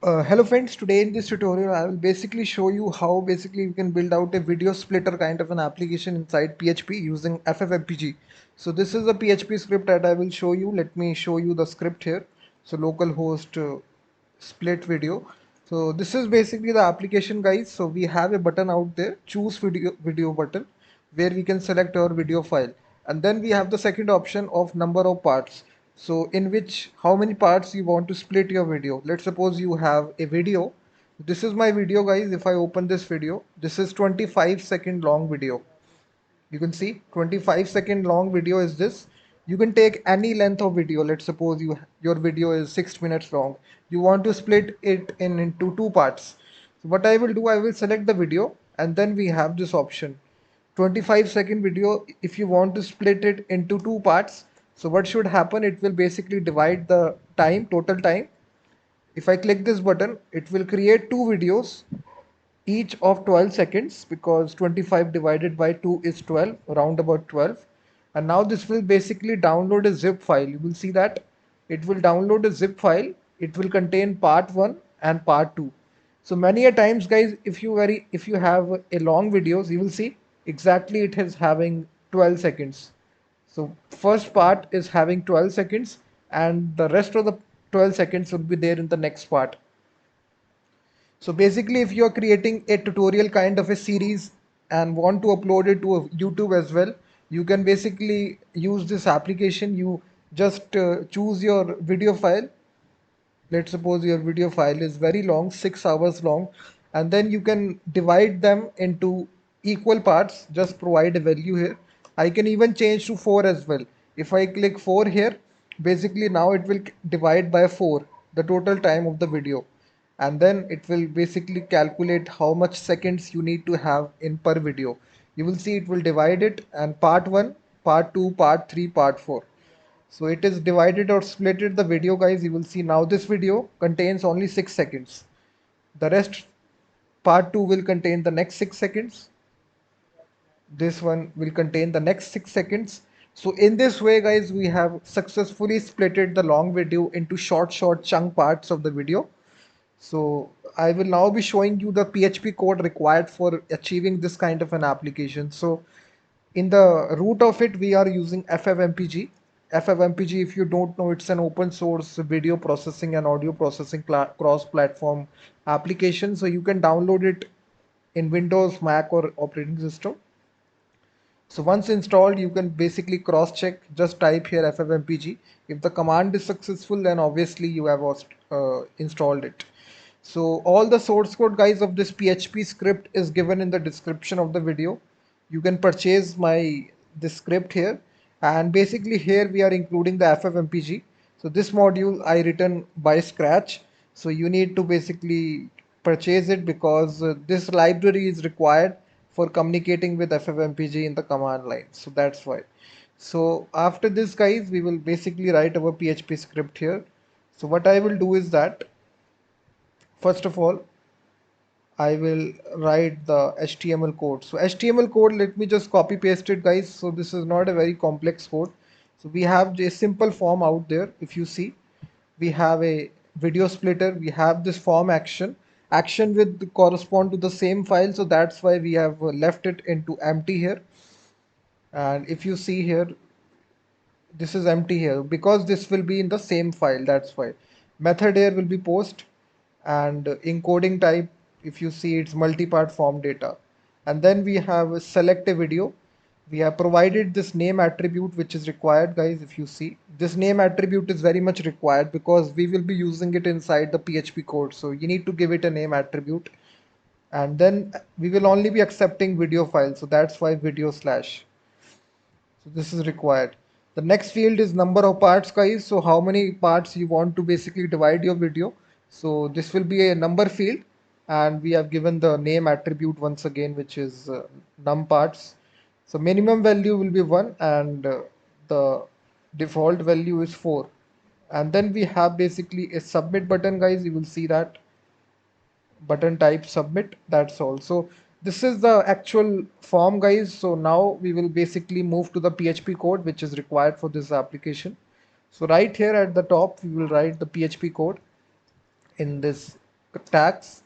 Hello friends, today in this tutorial I will basically show you how basically you can build out a video splitter kind of an application inside PHP using FFmpeg. So this is a PHP script that I will show you. Let me show you the script here. So localhost split video. So this is basically the application, guys. So we have a button out there, choose video button, where we can select our video file, and then we have the second option of number of parts. So in which how many parts you want to split your video. Let's suppose you have a video. This is my video, guys. If I open this video, this is 25-second long video. You can see 25-second long video is this. You can take any length of video. Let's suppose your video is 6 minutes long. You want to split it into two parts. So what I will do, I will select the video, and then we have this option 25-second video. If you want to split it into two parts, so what should happen, it will basically divide the time, total time. If I click this button, it will create two videos, each of 12 seconds, because 25 divided by 2 is 12, around about 12. And now this will basically download a zip file. You will see that it will download a zip file. It will contain part 1 and part 2. So many a times, guys, if you have a long videos, you will see exactly it is having 12 seconds. So first part is having 12 seconds, and the rest of the 12 seconds will be there in the next part. So basically, if you're creating a tutorial kind of a series and want to upload it to YouTube as well, you can basically use this application. You just choose your video file. Let's suppose your video file is very long, 6 hours long, and then you can divide them into equal parts. Just provide a value here. I can even change to 4 as well. If I click 4 here, basically now it will divide by 4 the total time of the video, and then it will basically calculate how much seconds you need to have in per video. You will see it will divide it, and part 1, part 2, part 3, part 4. So it is divided or splitted the video, guys. You will see now this video contains only 6 seconds. The rest, part 2 will contain the next 6 seconds. This one will contain the next 6 seconds. So in this way, guys, we have successfully splitted the long video into short chunk parts of the video. So I will now be showing you the PHP code required for achieving this kind of an application. So in the root of it, we are using FFmpeg. FFmpeg, if you don't know, it's an open source video processing and audio processing cross-platform application. So you can download it in Windows, Mac, or operating system. So once installed, you can basically cross-check. Just type here FFmpeg. If the command is successful, then obviously you have installed it. So all the source code, guys, of this PHP script is given in the description of the video. You can purchase this script here, and basically here we are including the FFmpeg. So this module I written by scratch. So you need to basically purchase it, because this library is required for communicating with FFmpeg in the command line. So that's why. So after this, guys, we will basically write our PHP script here. So what I will do is that, first of all, I will write the HTML code. So HTML code, let me just copy paste it, guys. So this is not a very complex code. So we have a simple form out there. If you see, we have a video splitter. We have this form action. Action with correspond to the same file. So that's why we have left it into empty here. And if you see here, this is empty here because this will be in the same file. That's why. Method here will be post, and encoding type, if you see, it's multi-part form data. And then we have a select a video. We have provided this name attribute, which is required, guys. If you see, this name attribute is very much required because we will be using it inside the PHP code. So you need to give it a name attribute, and then we will only be accepting video files. So that's why video slash. So this is required. The next field is number of parts, guys. So how many parts you want to basically divide your video. So this will be a number field, and we have given the name attribute once again, which is num parts. So minimum value will be 1, and the default value is 4. And then we have basically a submit button, guys. You will see that button type submit. That's all. So this is the actual form, guys. So now we will basically move to the PHP code which is required for this application. So right here at the top we will write the PHP code in this tags.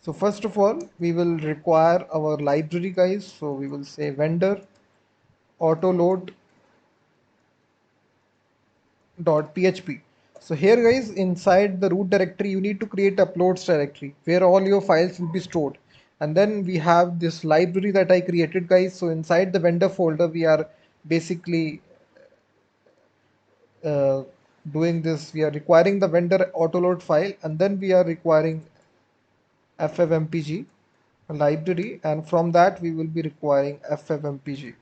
So first of all, we will require our library, guys. So we will say vendor autoload .php. So here, guys, inside the root directory, you need to create uploads directory where all your files will be stored. And then we have this library that I created, guys. So inside the vendor folder, we are basically uh, doing this. We are requiring the vendor autoload file, and then we are requiring FFMPG library, and from that we will be requiring FFMPG.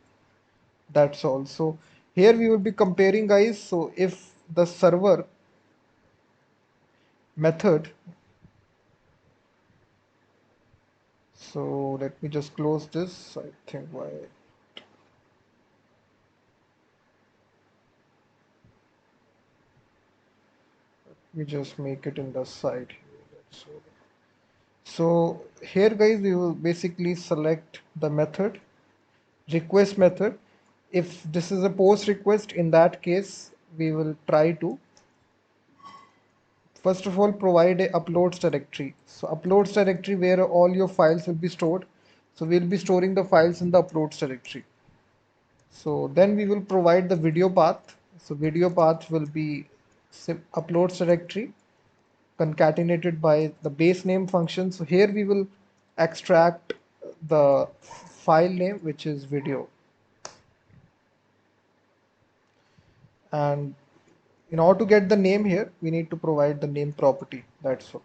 That's all. So here we will be comparing, guys. So if the server method, so let me just close this. I think why we just make it in the side here. So here, guys, we will basically select the method request method. If this is a post request, in that case we will try to first of all provide a uploads directory. So uploads directory where all your files will be stored. So we'll be storing the files in the uploads directory. So then we will provide the video path. So video path will be uploads directory concatenated by the base name function. So here we will extract the file name, which is video, and in order to get the name here, we need to provide the name property. That's all.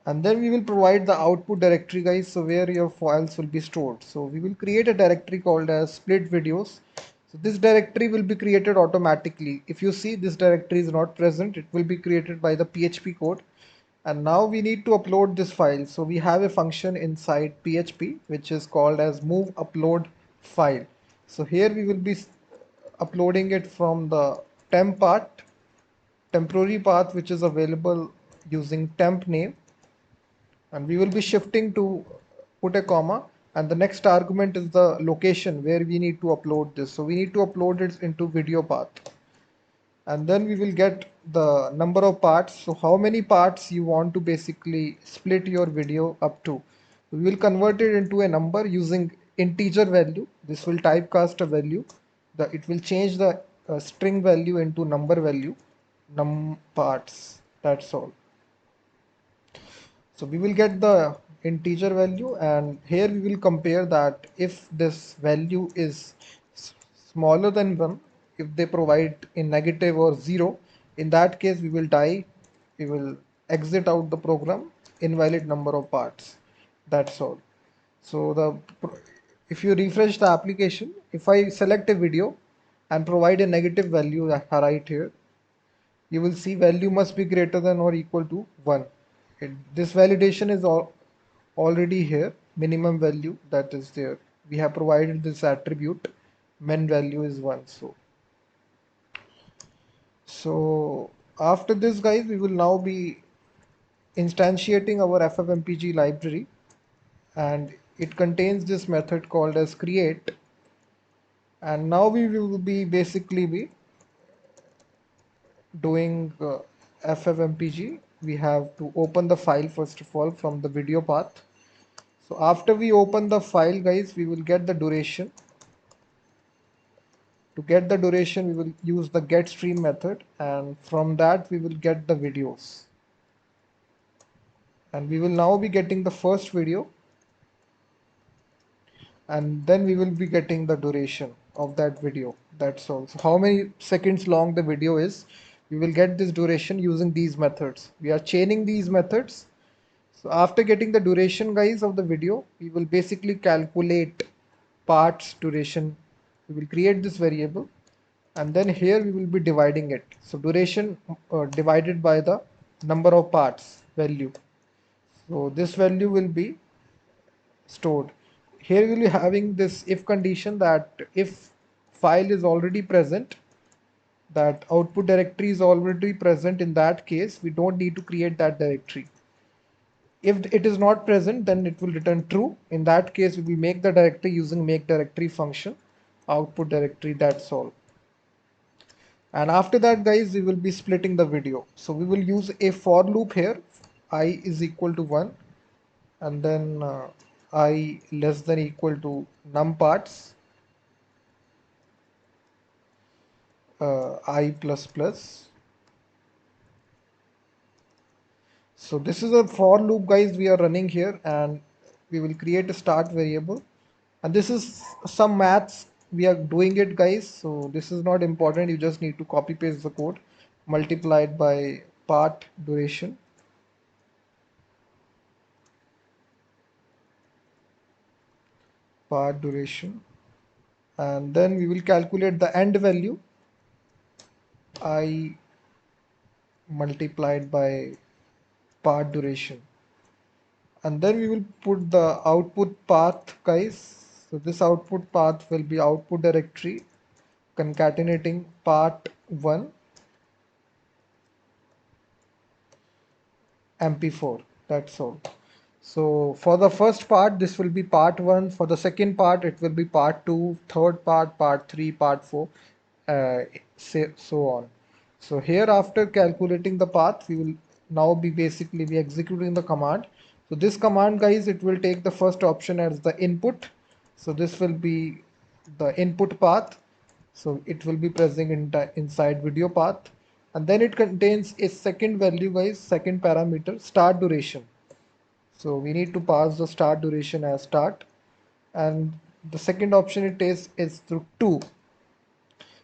And then we will provide the output directory, guys, so where your files will be stored. So we will create a directory called as split videos. So this directory will be created automatically. If you see this directory is not present, it will be created by the PHP code. And now we need to upload this file. So we have a function inside PHP which is called as move upload file. So here we will be uploading it from the temporary path which is available using temp name, and we will be shifting to put a comma, and the next argument is the location where we need to upload this. So we need to upload it into video path, and then we will get the number of parts. So how many parts you want to basically split your video up to. We will convert it into a number using integer value. This will typecast a value. It will change the string value into number value, num parts. That's all. So we will get the integer value, and here we will compare that if this value is smaller than 1, if they provide in negative or 0, in that case we will die, we will exit out the program, invalid number of parts. That's all. So if you refresh the application, if I select a video and provide a negative value right here, you will see value must be greater than or equal to 1. This validation is already here, minimum value that is there. We have provided this attribute, min value is 1. So after this, guys, we will now be instantiating our FFmpeg library, and it contains this method called as create. And now we will be basically be doing FFmpeg. We have to open the file first of all from the video path. So after we open the file, guys, we will get the duration. To get the duration, we will use the getStream method, and from that we will get the videos. And we will now be getting the first video, and then we will be getting the duration of that video. That's all. So how many seconds long the video is, we will get this duration using these methods. We are chaining these methods. So after getting the duration, guys, of the video, we will basically calculate parts duration. We will create this variable, and then here we will be dividing it. So duration divided by the number of parts value. So this value will be stored. Here we will be having this if condition, that if file is already present, that output directory is already present, in that case we don't need to create that directory. If it is not present, then it will return true. In that case, we will make the directory using make directory function, output directory. That's all. And after that, guys, we will be splitting the video. So we will use a for loop here. I is equal to 1, and then I less than equal to num parts I plus plus. So this is a for loop, guys, we are running here, and we will create a start variable, and this is some maths we are doing it, guys, so this is not important. You just need to copy paste the code multiplied by part duration, and then we will calculate the end value I multiplied by part duration, and then we will put the output path, guys. So this output path will be output directory concatenating part 1 mp4. That's all. So for the first part, this will be part 1. For the second part, it will be part 2, third part, part 3, part 4, uh, so on. So here, after calculating the path, we will now be basically be executing the command. So this command, guys, it will take the first option as the input. So this will be the input path. So it will be present inside video path, and then it contains a second value, guys, second parameter, start duration. So we need to pass the start duration as start, and the second option it is through 2.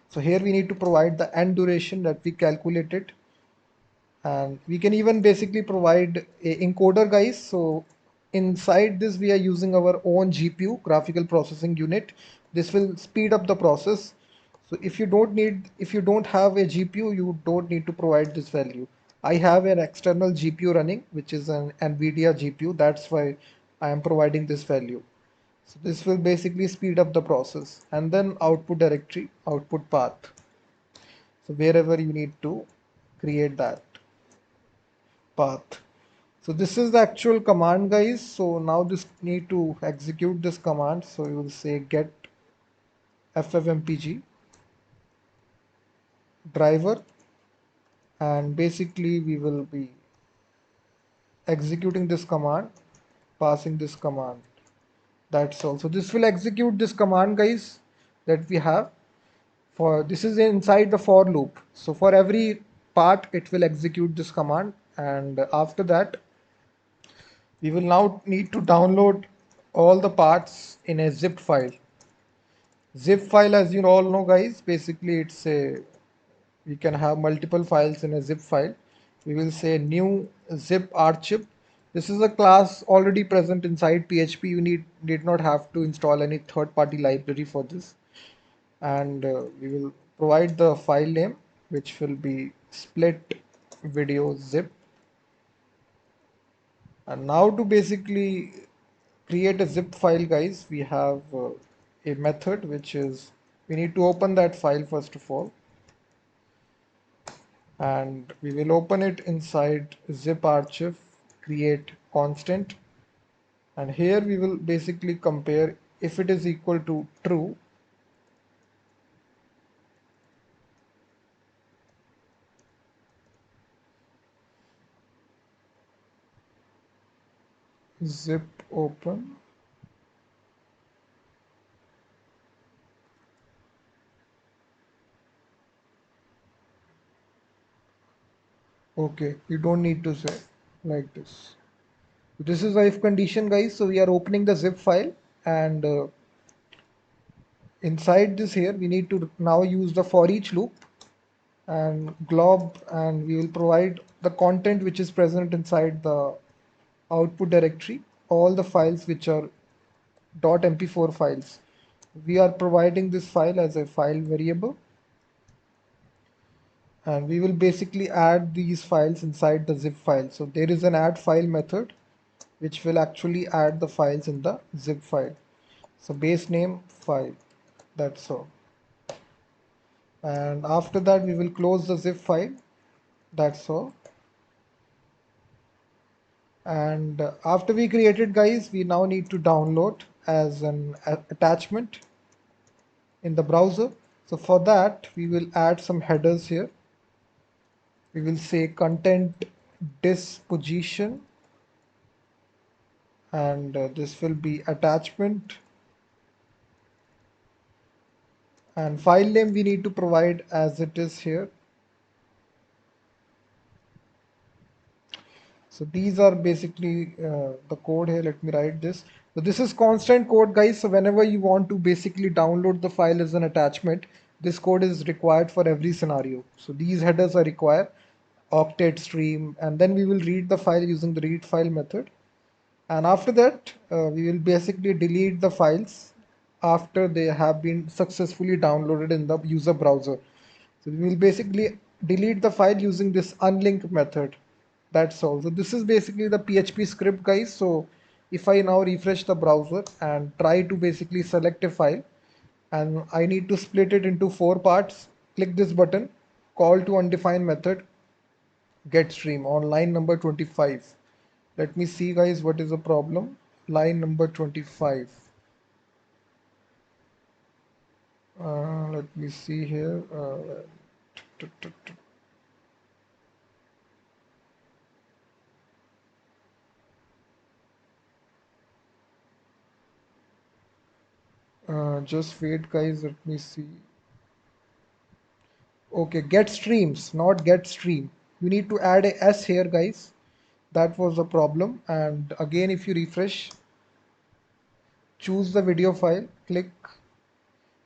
So here we need to provide the end duration that we calculated, and we can even basically provide a encoder, guys. So inside this we are using our own GPU, graphical processing unit. This will speed up the process. So if you don't have a GPU, you don't need to provide this value. I have an external GPU running, which is an NVIDIA GPU. That's why I am providing this value. So this will basically speed up the process, and then output directory, output path. So wherever you need to create that path. So this is the actual command, guys. So now this need to execute this command. So you will say get FFMPG driver, and basically we will be executing this command, passing this command. That's all. So this will execute this command, guys, that we have. For this is inside the for loop. So for every part it will execute this command, and after that we will now need to download all the parts in a zip file. Zip file, as you all know, guys, basically it's a, we can have multiple files in a zip file. We will say new zip archive. This is a class already present inside PHP. You did not have to install any third-party library for this. And we will provide the file name, which will be split video zip. And now to basically create a zip file, guys, we have a method, which is we need to open that file first of all, and we will open it inside zip archive, create constant, and here we will basically compare if it is equal to true, zip open. Okay, you don't need to say like this. This is the if condition, guys. So we are opening the zip file, and inside this here we need to now use the for each loop and glob, and we will provide the content which is present inside the output directory, all the files which are .mp4 files. We are providing this file as a file variable, and we will basically add these files inside the zip file. So there is an add file method which will actually add the files in the zip file. So base name file, that's all. And after that we will close the zip file, that's all. And after we created, guys, we now need to download as an attachment in the browser. So for that we will add some headers here. We will say content disposition, and this will be attachment, and file name we need to provide as it is here. So these are basically the code here. Let me write this. So this is constant code, guys. So whenever you want to basically download the file as an attachment, this code is required for every scenario. So these headers are required, octet stream, and then we will read the file using the read file method. And after that, we will basically delete the files after they have been successfully downloaded in the user browser. So we will basically delete the file using this unlink method. That's all. So this is basically the PHP script, guys. So if I now refresh the browser and try to basically select a file, and I need to split it into 4 parts, click this button, call to undefined method, get stream on line number 25. Let me see, guys, what is the problem. Line number 25. Let me see here. Just wait, guys. Let me see. Okay, get streams, not get stream. You need to add a S here, guys. That was the problem. And again, if you refresh, choose the video file, click.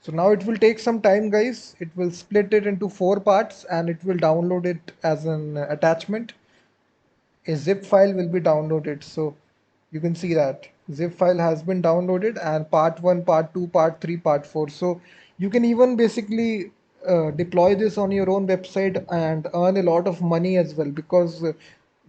So now it will take some time, guys. It will split it into 4 parts and it will download it as an attachment. A zip file will be downloaded. So you can see that zip file has been downloaded, and part 1, part 2, part 3, part 4. So you can even basically deploy this on your own website and earn a lot of money as well, because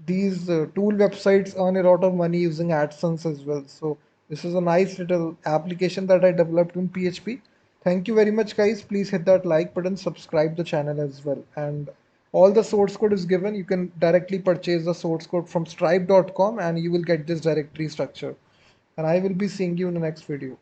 these tool websites earn a lot of money using AdSense as well. So this is a nice little application that I developed in PHP. Thank you very much, guys. Please hit that like button, subscribe the channel as well. And all the source code is given. You can directly purchase the source code from stripe.com and you will get this directory structure. And I will be seeing you in the next video.